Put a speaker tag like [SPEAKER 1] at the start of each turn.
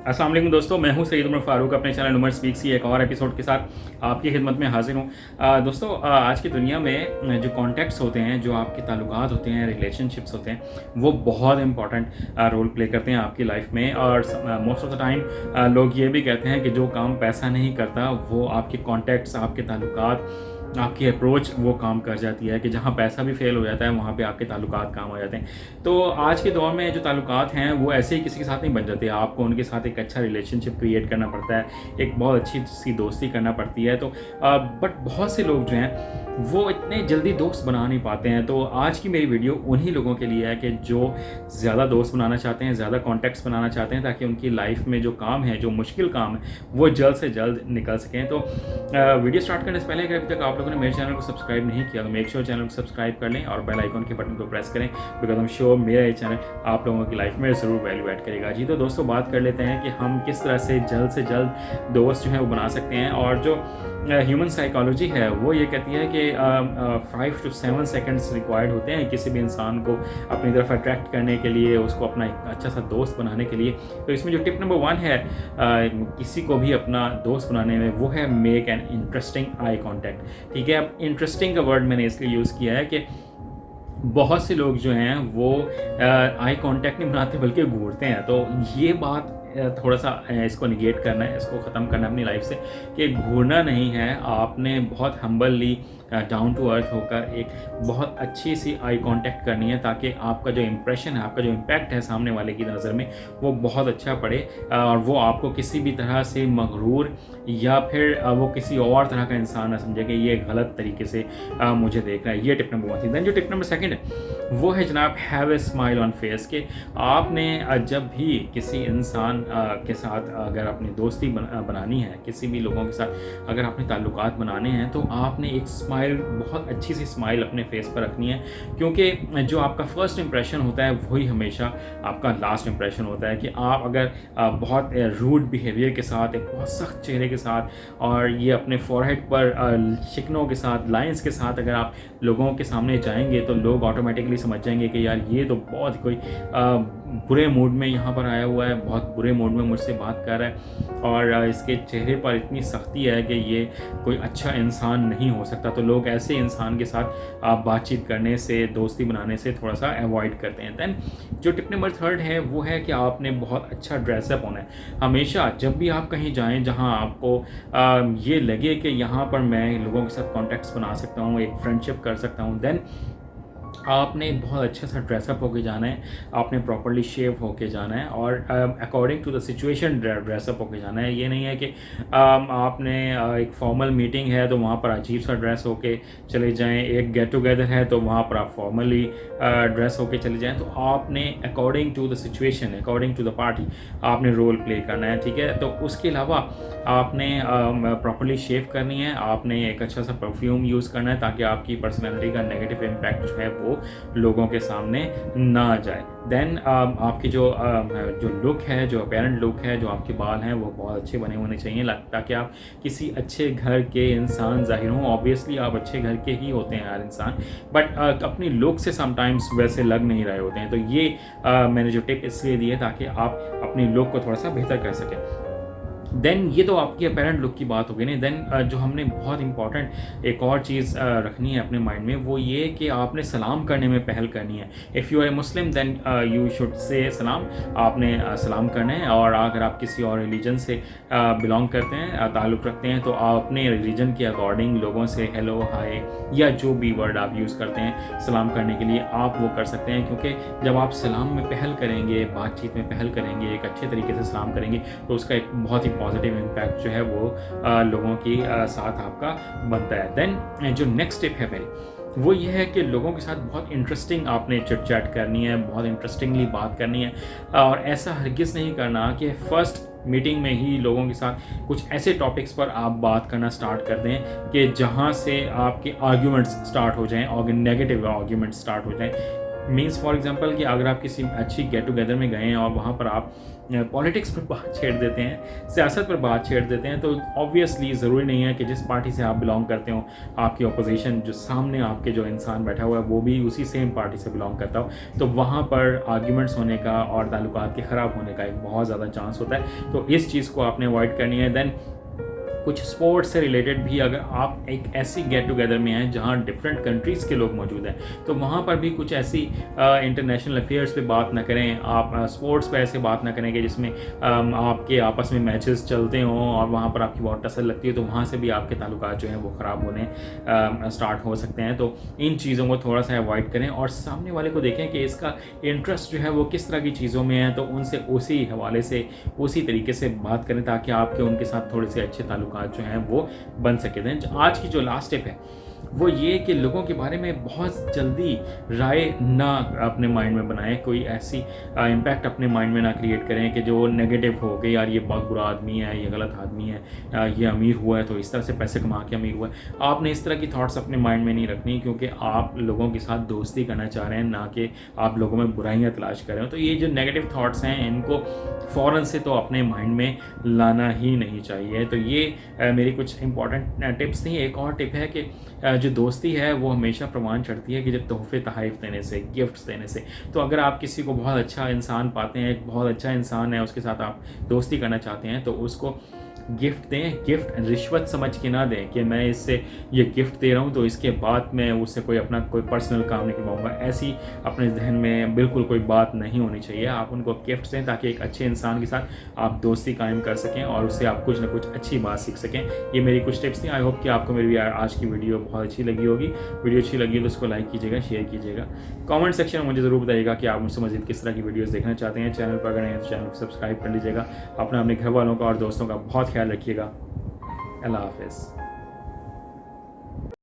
[SPEAKER 1] अस्सलाम वालेकुम दोस्तों, मैं हूं सईद उमर फ़ारूक। अपने चैनल उमर स्पीक्स की एक और एपिसोड के साथ आपकी खिदमत में हाजिर हूं। दोस्तों, आज की दुनिया में जो कॉन्टैक्ट्स होते हैं, जो आपके ताल्लुकात होते हैं, रिलेशनशिप्स होते हैं, वो बहुत इंपॉर्टेंट रोल प्ले करते हैं आपकी लाइफ में। और मोस्ट ऑफ द टाइम लोग ये भी कहते हैं कि जो काम पैसा नहीं करता वो आपके कॉन्टैक्ट्स, आपके ताल्लुकात, आपकी अप्रोच वो काम कर जाती है। कि जहाँ पैसा भी फेल हो जाता है वहाँ पे आपके ताल्लुकात काम आ जाते हैं। तो आज के दौर में जो ताल्लुकात हैं वो ऐसे ही किसी के साथ नहीं बन जाते। आपको उनके साथ एक अच्छा रिलेशनशिप क्रिएट करना पड़ता है, एक बहुत अच्छी सी दोस्ती करना पड़ती है। तो बट बहुत से लोग जो हैं वो इतने जल्दी दोस्त बना नहीं पाते हैं। तो आज की मेरी वीडियो उन्हीं लोगों के लिए है कि जो ज़्यादा दोस्त बनाना चाहते हैं, ज़्यादा कॉन्टैक्ट्स बनाना चाहते हैं, ताकि उनकी लाइफ में जो काम है, जो मुश्किल काम है, वो जल्द से जल्द निकल सकें। तो वीडियो स्टार्ट करने से पहले अगर अभी तक आप लोगों ने मेरे चैनल को सब्सक्राइब नहीं किया तो मेक श्योर चैनल को सब्सक्राइब कर लें और बेल आइकन के बटन को प्रेस करें, बिकॉज हम श्योर मेरा ये चैनल आप लोगों की लाइफ में ज़रूर वैल्यू ऐड करेगा। जी तो दोस्तों, बात कर लेते हैं कि हम किस तरह से जल्द दोस्त जो है वो बना सकते हैं। और जो ह्यूमन साइकोलॉजी है वो ये कहती है कि 5 to 7 सेकेंड्स रिक्वायर्ड होते हैं किसी भी इंसान को अपनी तरफ अट्रैक्ट करने के लिए, उसको अपना एक अच्छा सा दोस्त बनाने के लिए। तो इसमें जो टिप नंबर 1 है किसी को भी अपना दोस्त बनाने में, वो है make an interesting eye contact. ठीक है, अब इंटरेस्टिंग का वर्ड मैंने इसलिए यूज़ किया है कि बहुत से लोग जो हैं वो आई कांटेक्ट नहीं बनाते बल्कि घूरते हैं। तो ये बात थोड़ा सा इसको निगेट करना है, इसको ख़त्म करना है अपनी लाइफ से कि घूरना नहीं है। आपने बहुत हम्बली, डाउन टू अर्थ होकर एक बहुत अच्छी सी आई कांटेक्ट करनी है, ताकि आपका जो इम्प्रेशन है, आपका जो इम्पैक्ट है सामने वाले की नज़र में, वो बहुत अच्छा पड़े और वो आपको किसी भी तरह से मगरूर या फिर वो किसी और तरह का इंसान ना समझे कि ये गलत तरीके से मुझे देख रहा है। ये टिप नंबर 1 थी। दैन जो टिप नंबर 2 है वो है जनाब, have a smile on face. के आपने जब भी किसी इंसान के साथ अगर अपनी दोस्ती बनानी है, किसी भी लोगों के साथ अगर आपने ताल्लुकात बनाने हैं, तो आपने एक स्माइल, बहुत अच्छी सी स्माइल अपने फेस पर रखनी है। क्योंकि जो आपका फर्स्ट इंप्रेशन होता है वही हमेशा आपका लास्ट इंप्रेशन होता है। कि आप अगर बहुत रूड बिहेवियर के साथ, एक बहुत सख्त चेहरे के साथ और ये अपने फॉरहेड पर शिकनों के साथ, लाइंस के साथ अगर आप लोगों के सामने जाएंगे तो लोग ऑटोमेटिकली समझ जाएंगे कि यार ये तो बहुत कोई बुरे मूड में यहाँ पर आया हुआ है, बहुत बुरे मूड में मुझसे बात कर रहा है और इसके चेहरे पर इतनी सख्ती है कि ये कोई अच्छा इंसान नहीं हो सकता। तो लोग ऐसे इंसान के साथ बातचीत करने से, दोस्ती बनाने से थोड़ा सा अवॉइड करते हैं। दैन जो टिप नंबर 3 है वो है कि आपने बहुत अच्छा ड्रेसअप होना है। हमेशा जब भी आप कहीं जाएं जहां आपको ये लगे कि यहाँ पर मैं लोगों के साथ कॉन्टैक्ट्स बना सकता हूँ, एक फ्रेंडशिप कर सकता हूँ, देन आपने बहुत अच्छा सा ड्रेसअप होके जाना है, आपने प्रॉपरली शेव होके जाना है और according to the situation dress up होके जाना है। ये नहीं है कि आपने एक फॉर्मल मीटिंग है तो वहाँ पर अजीब सा ड्रेस होके चले जाएं, एक गेट टुगेदर है तो वहाँ पर आप फॉर्मली ड्रेस होके चले जाएं। तो आपने according to the situation, according to the party आपने रोल प्ले करना है। ठीक है, तो उसके अलावा आपने प्रॉपरली शेव करनी है, आपने एक अच्छा सा परफ्यूम यूज़ करना है ताकि आपकी पर्सनैलिटी का नेगेटिव इम्पैक्ट जो है वो लोगों के सामने ना आ जाए। देन आपकी जो लुक है, जो अपेरेंट लुक है, जो आपके बाल हैं वो बहुत अच्छे बने होने चाहिए ताकि आप किसी अच्छे घर के इंसान जाहिर हों। ऑब्वियसली आप अच्छे घर के ही होते हैं हर इंसान, बट अपनी लुक से समटाइम्स वैसे लग नहीं रहे होते हैं। तो ये मैंने जो टिप इसलिए दी है ताकि आप अपनी लुक को थोड़ा सा बेहतर कर सकें। देन ये तो आपकी अपेरेंट लुक की बात हो गई। नहीं, देन जो हमने बहुत इंपॉर्टेंट एक और चीज़ रखनी है अपने माइंड में, वो ये कि आपने सलाम करने में पहल करनी है। If you are Muslim then you should say salaam, आपने सलाम करना है। और अगर आप किसी और रिलीजन से बिलोंग करते हैं, ताल्लुक़ रखते हैं, तो आप अपने रिलीजन के अकॉर्डिंग लोगों से हेलो, हाय या जो भी वर्ड आप यूज़ करते हैं सलाम करने के लिए आप वो कर सकते हैं। क्योंकि जब आप सलाम में पहल करेंगे, बातचीत में पहल करेंगे, एक अच्छे तरीके से सलाम करेंगे, तो उसका एक बहुत ही पॉजिटिव इम्पैक्ट जो है वो लोगों की साथ आपका बनता है। देन जो नेक्स्ट टिप है मेरी वो ये है कि लोगों के साथ बहुत इंटरेस्टिंग आपने चिट चैट करनी है, बहुत इंटरेस्टिंगली बात करनी है। और ऐसा हरगिज़ नहीं करना कि फर्स्ट मीटिंग में ही लोगों के साथ कुछ ऐसे टॉपिक्स पर आप बात करना स्टार्ट कर दें कि जहाँ से आपके आर्ग्यूमेंट्स स्टार्ट हो जाएं और नेगेटिव आर्ग्यूमेंट्स स्टार्ट हो जाएं। मीन्स फॉर एग्जांपल कि अगर आप किसी अच्छी गेट टुगेदर में गए हैं और वहाँ पर आप पॉलिटिक्स पर बात छेड़ देते हैं, सियासत पर बात छेड़ देते हैं, तो ऑब्वियसली ज़रूरी नहीं है कि जिस पार्टी से आप बिलोंग करते हो आपकी अपोजिशन जो सामने आपके जो इंसान बैठा हुआ है वो भी उसी सेम पार्टी से बिलोंग करता हो, तो वहाँ पर आर्ग्यूमेंट्स होने का और ताल्लुकात के ख़राब होने का एक बहुत ज़्यादा चांस होता है। तो इस चीज़ को आपने अवॉइड करनी है। देन कुछ स्पोर्ट्स से रिलेटेड भी अगर आप एक ऐसी गेट टुगेदर में हैं जहाँ डिफरेंट कंट्रीज़ के लोग मौजूद हैं, तो वहाँ पर भी कुछ ऐसी इंटरनेशनल अफेयर्स पे बात ना करें, आप स्पोर्ट्स पे ऐसे बात ना करें कि जिसमें आपके आपस में मैचेस चलते हों और वहाँ पर आपकी बहुत टसल लगती है, तो वहाँ से भी आपके ताल्लुकात जो हैं वो ख़राब होने स्टार्ट हो सकते हैं। तो इन चीज़ों को थोड़ा सा अवॉइड करें और सामने वाले को देखें कि इसका इंटरेस्ट जो है वो किस तरह की चीज़ों में है, तो उनसे उसी हवाले से उसी तरीके से बात करें ताकि आपके उनके साथ थोड़े से अच्छे ताल्लुकात जो हैं वो बन सके। दें आज की जो लास्ट टिप है वो ये कि लोगों के बारे में बहुत जल्दी राय ना अपने माइंड में बनाएं, कोई ऐसी इम्पैक्ट अपने माइंड में ना क्रिएट करें कि जो नेगेटिव हो कि यार ये बहुत बुरा आदमी है, ये गलत आदमी है, ये अमीर हुआ है तो इस तरह से पैसे कमा के अमीर हुआ है। आपने इस तरह की थॉट्स अपने माइंड में नहीं रखनी, क्योंकि आप लोगों के साथ दोस्ती करना चाह रहे हैं, ना कि आप लोगों में बुराइयाँ तलाश कर रहे हो। तो ये जो नेगेटिव थॉट्स हैं इनको फ़ौरन से तो अपने माइंड में लाना ही नहीं चाहिए। तो ये मेरी कुछ इंपॉर्टेंट टिप्स थी। एक और टिप है कि जो दोस्ती है वो हमेशा प्रमाण चढ़ती है कि जब तोहफे तहाइफ देने से, गिफ्ट्स देने से। तो अगर आप किसी को बहुत अच्छा इंसान पाते हैं, एक बहुत अच्छा इंसान है, उसके साथ आप दोस्ती करना चाहते हैं, तो उसको गिफ्ट दें। गिफ्ट रिश्वत समझ के ना दें कि मैं इससे ये गिफ्ट दे रहा हूँ तो इसके बाद मैं उससे कोई अपना कोई पर्सनल काम नहीं करवाऊँगा। ऐसी अपने जहन में बिल्कुल कोई बात नहीं होनी चाहिए। आप उनको गिफ्ट दें ताकि एक अच्छे इंसान के साथ आप दोस्ती कायम कर सकें और उससे आप कुछ ना कुछ अच्छी बात सीख सकें। ये मेरी कुछ टिप्स थी। आई होप कि आपको मेरी आज की वीडियो बहुत अच्छी लगी होगी। वीडियो अच्छी लगी तो उसको लाइक कीजिएगा, शेयर कीजिएगा। कमेंट सेक्शन में मुझे ज़रूर बताइएगा कि आप मुझसे मज़ीद किस तरह की वीडियोज़ देखना चाहते हैं। चैनल पर अगर हैं तो चैनल को सब्सक्राइब कर लीजिएगा। अपने घर वालों का और दोस्तों का बहुत ख्याल रखिएगा। अल्लाह हाफ़िज़।